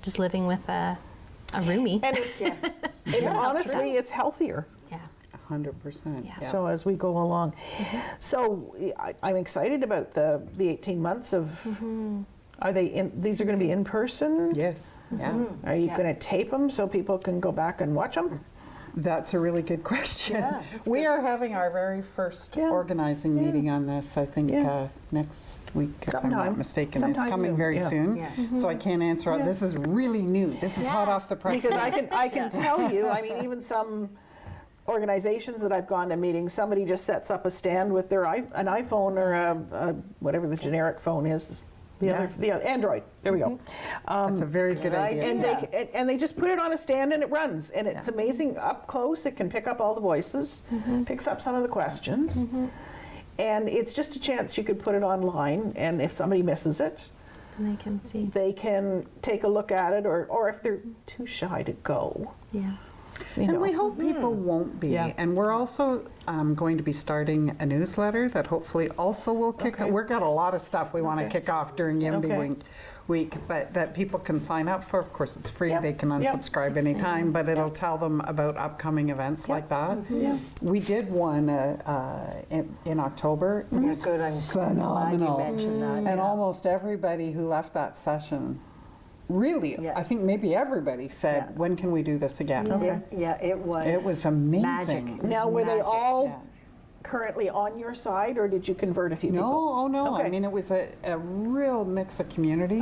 just living with a roomie. And it's, honestly, it's healthier. 100%. Yeah. So as we go along. So I'm excited about the 18 months of, are they in, these are going to be in person? Yes. Yeah. Are you going to tape them so people can go back and watch them? That's a really good question. We are having our very first organizing meeting on this, I think, next week, if I'm not mistaken. It's coming very soon. So I can't answer. This is really new. This is hot off the press. Because I can tell you, I mean, even some organizations that I've gone to meetings, somebody just sets up a stand with their an iPhone or a whatever the generic phone is, the other Android. There we go. That's a very good idea. And they just put it on a stand and it runs, and it's amazing up close. It can pick up all the voices, picks up some of the questions, and it's just a chance you could put it online. And if somebody misses it, and they can see. They can take a look at it, or if they're too shy to go. And we hope people won't be. And we're also going to be starting a newsletter that hopefully also will kick off. We've got a lot of stuff we want to kick off during YIMBY week, but that people can sign up for. Of course, it's free. They can unsubscribe anytime, but it'll tell them about upcoming events like that. We did one in October. It was phenomenal. Glad you mentioned that. And almost everybody who left that session, really, I think maybe everybody said, when can we do this again? It was. It was amazing. Magic. Now, were they all currently on your side, or did you convert a few people? No. I mean, it was a real mix of community.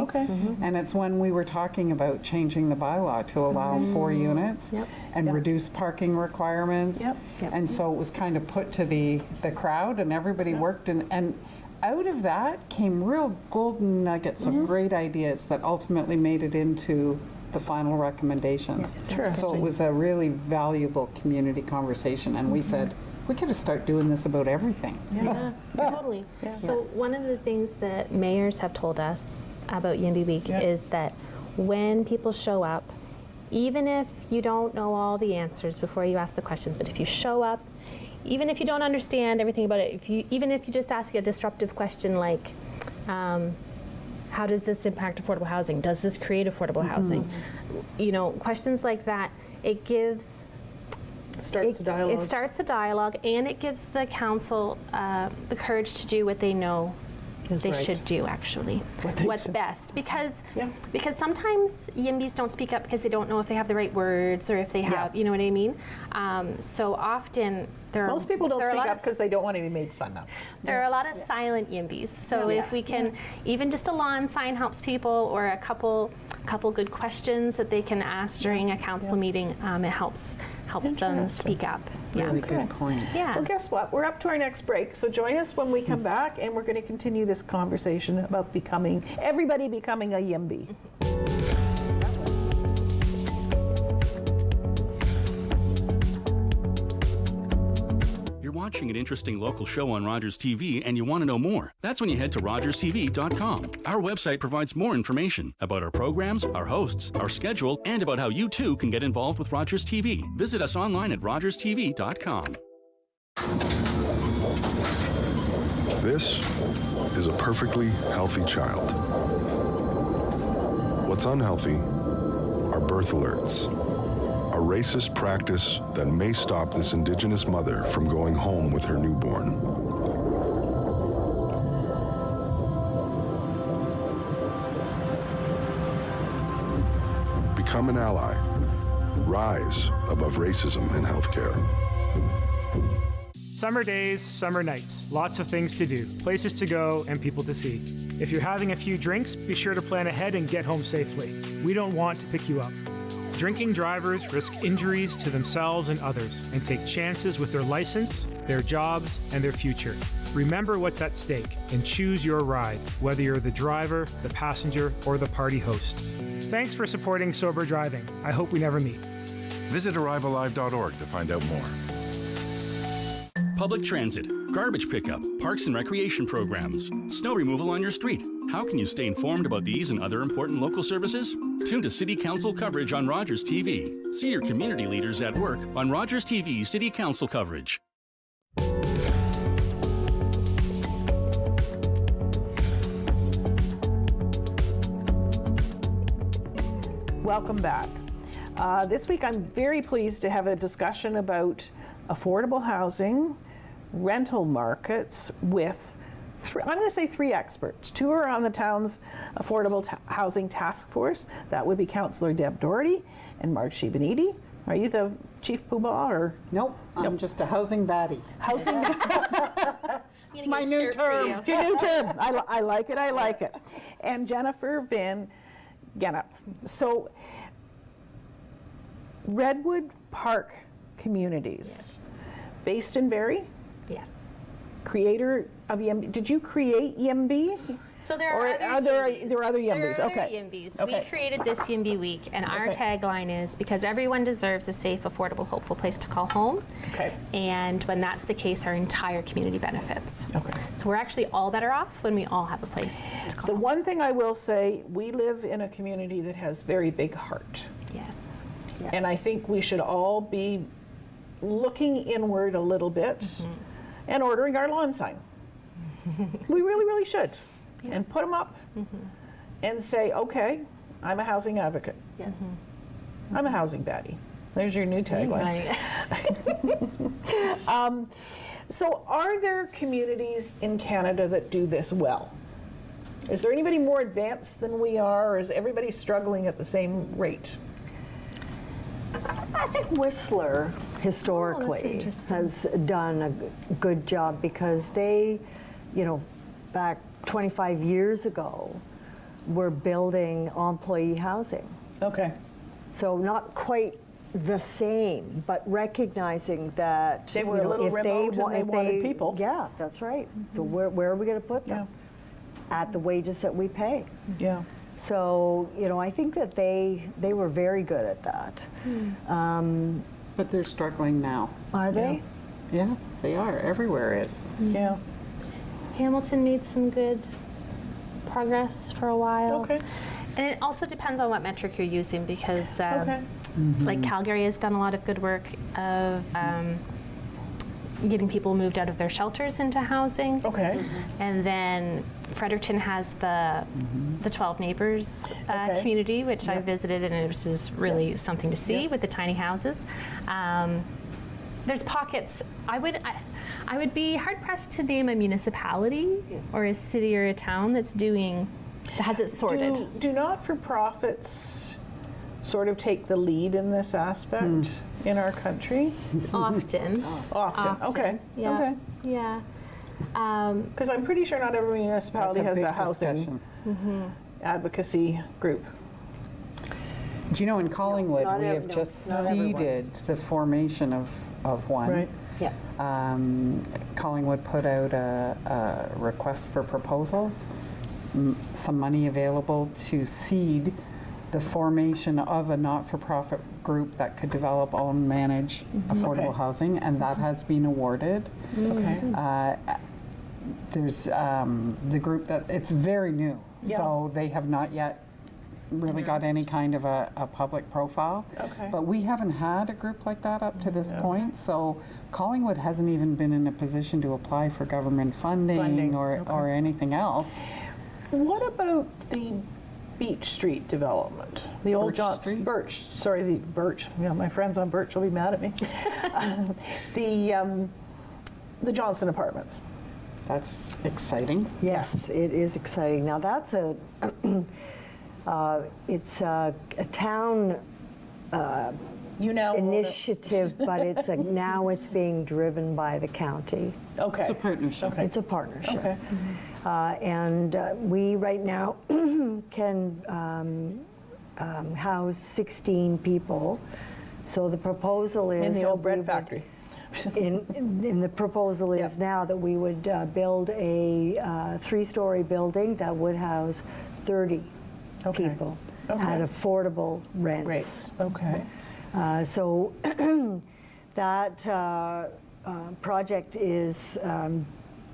And it's when we were talking about changing the bylaw to allow 4 units and reduce parking requirements. And so it was kind of put to the crowd, and everybody worked. And out of that came real golden nuggets of great ideas that ultimately made it into the final recommendations. So it was a really valuable community conversation, and we said, we got to start doing this about everything. Totally. So one of the things that mayors have told us about YIMBY Week is that when people show up, even if you don't know all the answers before you ask the questions, but if you show up, even if you don't understand everything about it, even if you just ask a disruptive question like, how does this impact affordable housing? Does this create affordable housing? You know, questions like that, it gives... It starts a dialogue, and it gives the council the courage to do what they know they should do, actually. What's best. Because sometimes YIMBYs don't speak up because they don't know if they have the right words or if they have, you know what I mean? So often most people don't speak up because they don't want to be made fun of. There are a lot of silent YIMBYs. So if we can, even just a lawn sign helps people, or a couple good questions that they can ask during a council meeting, it helps them speak up. Really good point. Well, guess what? We're up to our next break, so join us when we come back, and we're going to continue this conversation about everybody becoming a YIMBY. You're watching an interesting local show on Rogers TV and you want to know more. That's when you head to rogerstv.com. Our website provides more information about our programs, our hosts, our schedule, and about how you too can get involved with Rogers TV. Visit us online at rogerstv.com. This is a perfectly healthy child. What's unhealthy are birth alerts. A racist practice that may stop this Indigenous mother from going home with her newborn. Become an ally. Rise above racism in healthcare. Summer days, summer nights, lots of things to do, places to go, and people to see. If you're having a few drinks, be sure to plan ahead and get home safely. We don't want to pick you up. Drinking drivers risk injuries to themselves and others and take chances with their license, their jobs, and their future. Remember what's at stake and choose your ride, whether you're the driver, the passenger, or the party host. Thanks for supporting Sober Driving. I hope we never meet. Visit arrivealive.org to find out more. Public transit, garbage pickup, parks and recreation programs, snow removal on your street. How can you stay informed about these and other important local services? Tune to City Council coverage on Rogers TV. See your community leaders at work on Rogers TV City Council coverage. Welcome back. This week I'm very pleased to have a discussion about affordable housing, rental markets with, I'm going to say 3 experts. 2 are on the town's Affordable Housing Task Force. That would be Councillor Deb Doherty and Marg Scheben-Edey. Are you the chief poobah or? Nope, I'm just a housing baddie. Housing My new term. Your new term. I like it, I like it. And Jennifer Van Gennip. So, Redwood Park Communities, based in Barrie? Yes. Creator of YIMBY. Did you create YIMBY? So there are there are other YIMBYs. There are Okay. other YIMBYs. Okay. We created this YIMBY week, and our tagline is because everyone deserves a safe, affordable, hopeful place to call home. Okay. And when that's the case, our entire community benefits. Okay. So we're actually all better off when we all have a place to call The home. one thing I will say, we live in a community that has very big heart. Yes. Yeah. And I think we should all be looking inward a little bit and ordering our lawn sign. We really, really should. Yeah. And put them up and say, okay, I'm a housing advocate. Yeah. I'm a housing baddie. There's your new tagline. So are there communities in Canada that do this well? Is there anybody more advanced than we are, or is everybody struggling at the same rate? I think Whistler historically has done a good job because they, back 25 years ago, were building employee housing. Okay. So not quite the same, but recognizing that They were a little if remote and they wanted people. Yeah, that's right. So where are we going to put them? At the wages that we pay. Yeah. So, I think that they were very good at that. But they're struggling now. Are they? Yeah, they are. Everywhere is. Yeah. Hamilton made some good progress for a while. Okay. And it also depends on what metric you're using because Mm-hmm. like Calgary has done a lot of good work of getting people moved out of their shelters into housing. Okay. And then Fredericton has the 12 Neighbors community, which I visited, and it was just really something to see with the tiny houses. There's pockets. I would be hard pressed to name a municipality or a city or a town that has it sorted. Do not-for-profits sort of take the lead in this aspect in our country? Often. Often. Okay. Yeah. Okay. Yeah. Because I'm pretty sure not every municipality has a housing discussion. Advocacy group. Do you know in Collingwood we have just seeded the formation of one. Right. Yeah. Collingwood put out a request for proposals, some money available to seed the formation of a not-for-profit group that could develop, own, manage affordable housing, and that has been awarded. Okay. There's the group that, it's very new, so they have not yet really got any kind of a public profile. Okay. But we haven't had a group like that up to this point, so Collingwood hasn't even been in a position to apply for government funding. Or anything else. What about the Beach Street development? The old Birch. Sorry, the Birch. Yeah, my friends on Birch will be mad at me. The Johnston Apartments. That's exciting. Yes, it is exciting. Now that's it's a town initiative, but now it's being driven by the county. Okay. It's a partnership. Okay. It's a partnership. Okay. And we right now can house 16 people. So the proposal is in the old bread factory. In the proposal is now that we would build a 3-story building that would house 30 people at affordable rents. Okay. So that project is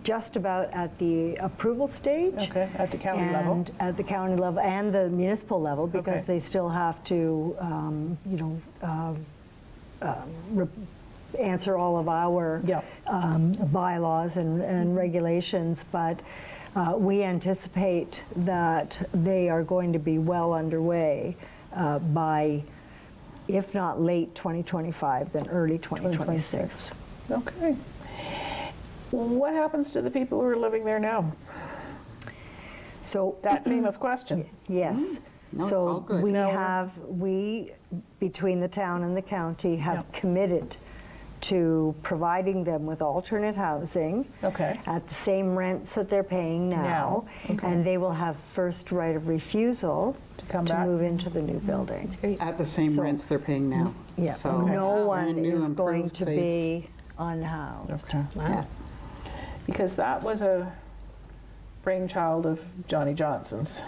just about at the approval stage. Okay, at the county level. And at the county level and the municipal level, because Okay. they still have to, answer all of our bylaws and regulations. But we anticipate that they are going to be well underway by, if not late 2025, then early 2026. Okay. What happens to the people who are living there now? So that famous question. Yes. No, it's so all good. we between the town and the county have committed to providing them with alternate housing at the same rents that they're paying now. And they will have first right of refusal to move into the new building. At the same rents they're paying now. Yeah, So no one brand new, is going improved, to safe. be unhoused. Yeah. Because that was a brainchild of Johnny Johnson's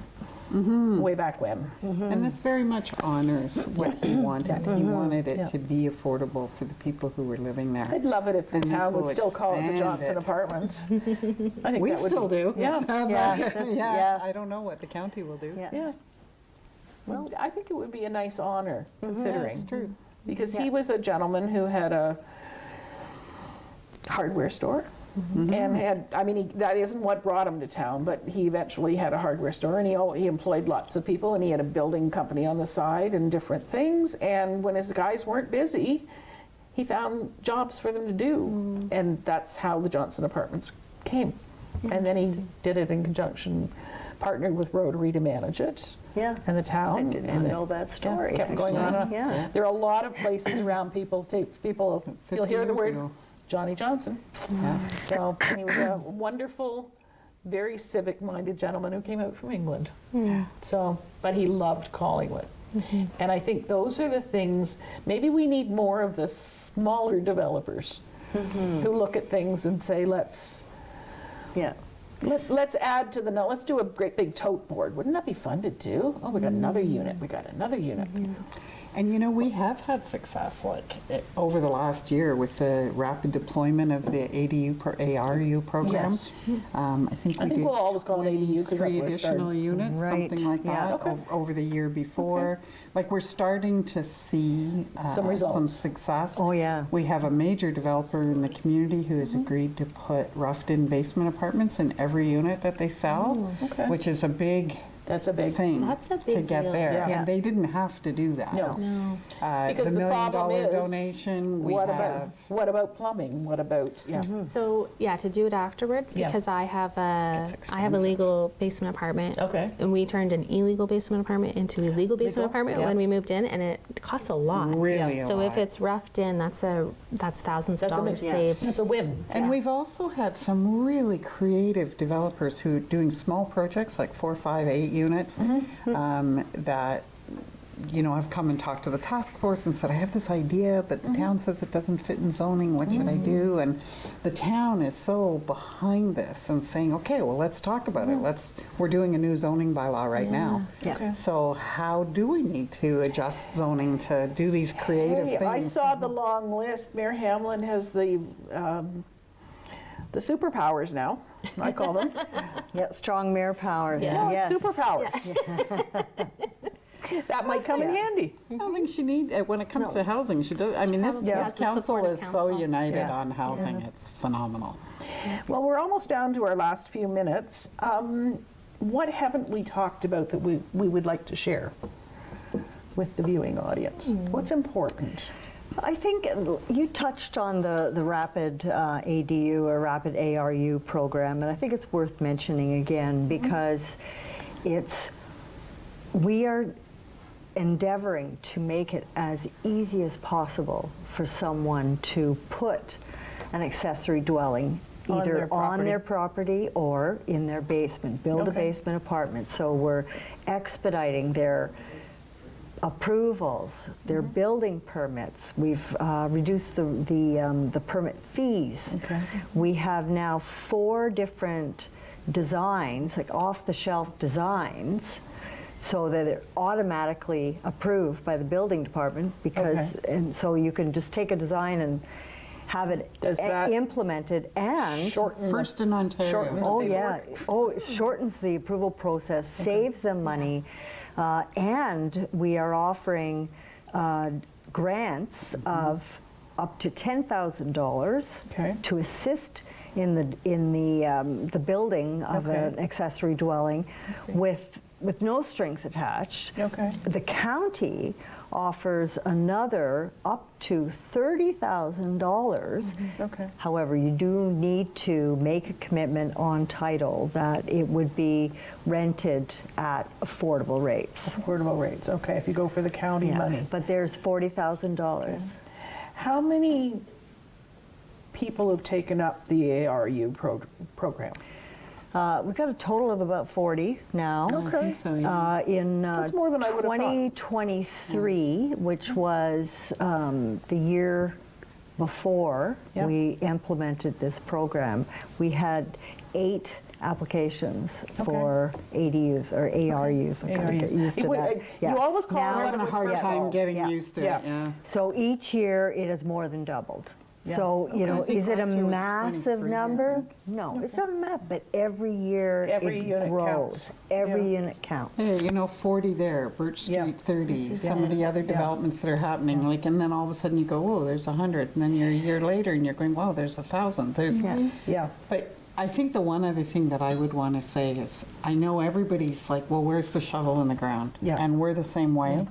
way back when. And this very much honors what he wanted. He wanted it to be affordable for the people who were living there. I'd love it if the And this town would will still call it the expand Johnson it. Apartments. I think We that would still be, do. Yeah. Yeah. I don't know what the county will do. Yeah. Well, I think it would be a nice honor, considering. Yeah, it's true. Because he was a gentleman who had a hardware store. And that isn't what brought him to town, but he eventually had a hardware store, and he employed lots of people, and he had a building company on the side and different things. And when his guys weren't busy, he found jobs for them to do. And that's how the Johnson Apartments came. And then he did it in conjunction, partnered with Rotary to manage it. Yeah. And the town. I did not know that story. Kept going on. And on. Yeah. There are a lot of places around you'll hear the 50 word years ago. Johnny Johnson. So he was a wonderful, very civic-minded gentleman who came out from England. So, but he loved Collingwood. And I think those are the things, maybe we need more of the smaller developers who look at things and say, let's add to let's do a great big tote board. Wouldn't that be fun to do? Oh, we got another unit, we got another unit. And we have had success over the last year with the rapid deployment of the ARU program. Yes. I think we did we'll always call it ADU because that's 3 where it started. additional units, something like that, over the year before. Like we're starting to see Some results. some success. Oh, yeah. We have a major developer in the community who has agreed to put roughed-in basement apartments in every unit that they sell, which is a big thing That's a to big get deal. there. Yeah. And they didn't have to do that. No. Because the the $1 problem million is, donation, we what have. what about plumbing? What about, So to do it afterwards, because I have a legal basement apartment. Okay. And we turned an illegal basement apartment into a legal basement apartment when we yes. moved in, and it costs a lot. Really a So if lot. it's roughed in, that's thousands of that's dollars a, saved. that's a win. And we've also had some really creative developers who are doing small projects like 4, 5, 8 units that have come and talked to the task force and said, I have this idea, but the town says it doesn't fit in zoning. What should I do? And the town is so behind this and saying, okay, well, let's talk about it. We're doing a new zoning bylaw right now. Yeah. Okay. So how do we need to adjust zoning to do these creative things? I saw the long list. Mayor Hamlin has the superpowers now, I call them. Yeah, strong mayor powers. No, Yes. superpowers. That might come in handy. I don't think she needs, when it comes to housing, she does. I mean, this it's a council supportive is so council. united on housing. It's phenomenal. Well, we're almost down to our last few minutes. What haven't we talked about that we would like to share with the viewing audience? What's important? I think you touched on the rapid ADU or rapid ARU program, and I think it's worth mentioning again because we are endeavoring to make it as easy as possible for someone to put an accessory dwelling either on their property or in their basement, build a basement apartment. So we're expediting their approvals, their building permits. We've reduced the permit fees. We have now 4 different designs, like off-the-shelf designs, so that they're automatically approved by the building department because, and so you can just take a design have it that implemented and First in Ontario. It shortens the approval process, saves them money, and we are offering grants of up to $10,000 to assist in the building of an accessory dwelling with no strings attached. The county offers another up to $30,000. However, you do need to make a commitment on title that it would be rented at affordable rates. Affordable rates, okay, if you go for the county money. But there's $40,000. How many people have taken up the ARU program? We've got a total of about 40 now. I think so, yeah. In That's more than I would have thought. 2023, which was the year before we implemented this program, we had 8 applications for ADUs or ARUs. I'm going to get used to that. You always call I'm having a hard time getting used to it. So each year it has more than doubled. So, you know, is it a massive number? No, it's not a map, but every year it grows. Every unit counts. Hey, you know, 40 there, Birch Street 30, some of the other developments that are happening, like, and then all of a sudden you go, oh, there's 100, and then you're a year later and you're going, wow, there's 1,000. There's, But I think the one other thing that I would want to say is, I know everybody's like, well, where's the shovel in the ground? And we're the same way.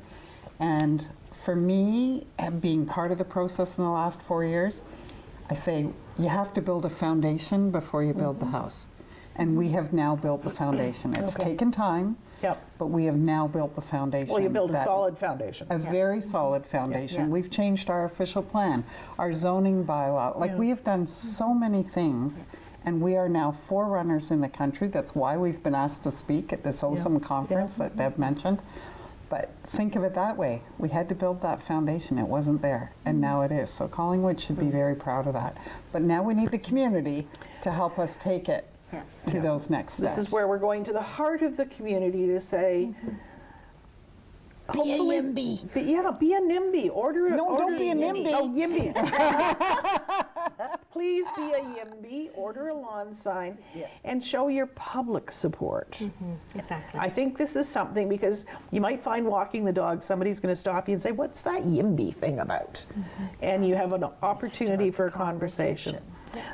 And for me, being part of the process in the last 4 years, I say you have to build a foundation before you build the house. And we have now built the foundation. It's taken time, but we have now built the foundation. Well, you build a solid foundation. A very solid foundation. We've changed our official plan, our zoning bylaw. Like, we have done so many things, and we are now forerunners in the country. That's why we've been asked to speak at this awesome conference that Deb mentioned. But think of it that way. We had to build that foundation. It wasn't there, and now it is. So Collingwood should be very proud of that. But now we need the community to help us take it to those next steps. This is where we're going to the heart of the community to say, hopefully, be a YIMBY. Be a NIMBY. Don't be a NIMBY. Oh, YIMBY. Please be a YIMBY, order a lawn sign, and show your public support. Exactly. I think this is something, because you might find walking the dog, somebody's going to stop you and say, what's that YIMBY thing about? And you have an opportunity for a conversation.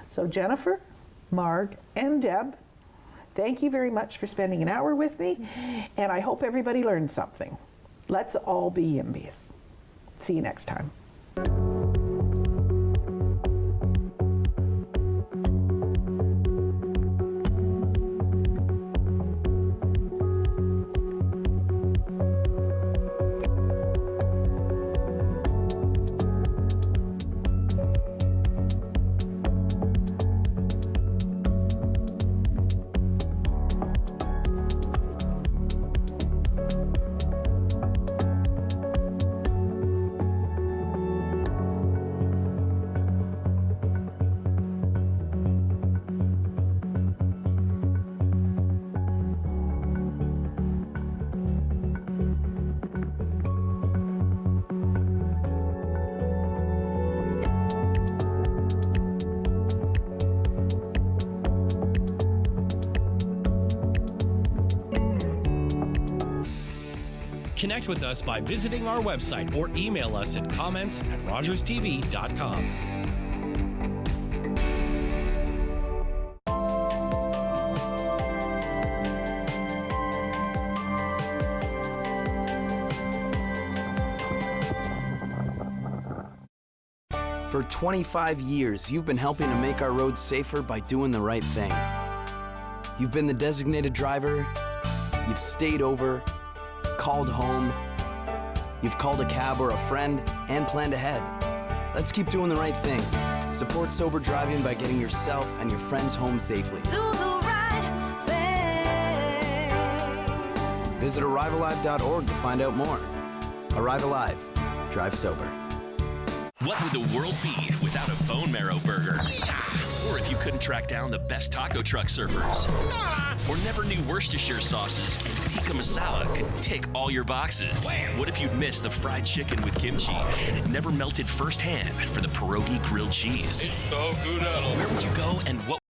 So Jennifer, Marg, and Deb, thank you very much for spending an hour with me, and I hope everybody learned something. Let's all be YIMBYs. See you next time. Connect with us by visiting our website or email us at comments@rogerstv.com. For 25 years, you've been helping to make our roads safer by doing the right thing. You've been the designated driver, you've stayed over, called home, you've called a cab or a friend, and planned ahead. Let's keep doing the right thing. Support sober driving by getting yourself and your friends home safely. Do the right thing. Visit ArriveAlive.org to find out more. Arrive Alive. Drive sober. What would the world be without a bone marrow burger? Or if you couldn't track down the best taco truck surfers? Or never knew Worcestershire sauces and tikka masala could tick all your boxes? What if you'd missed the fried chicken with kimchi and it never melted firsthand for the pierogi grilled cheese? It's so good. Where would you go and what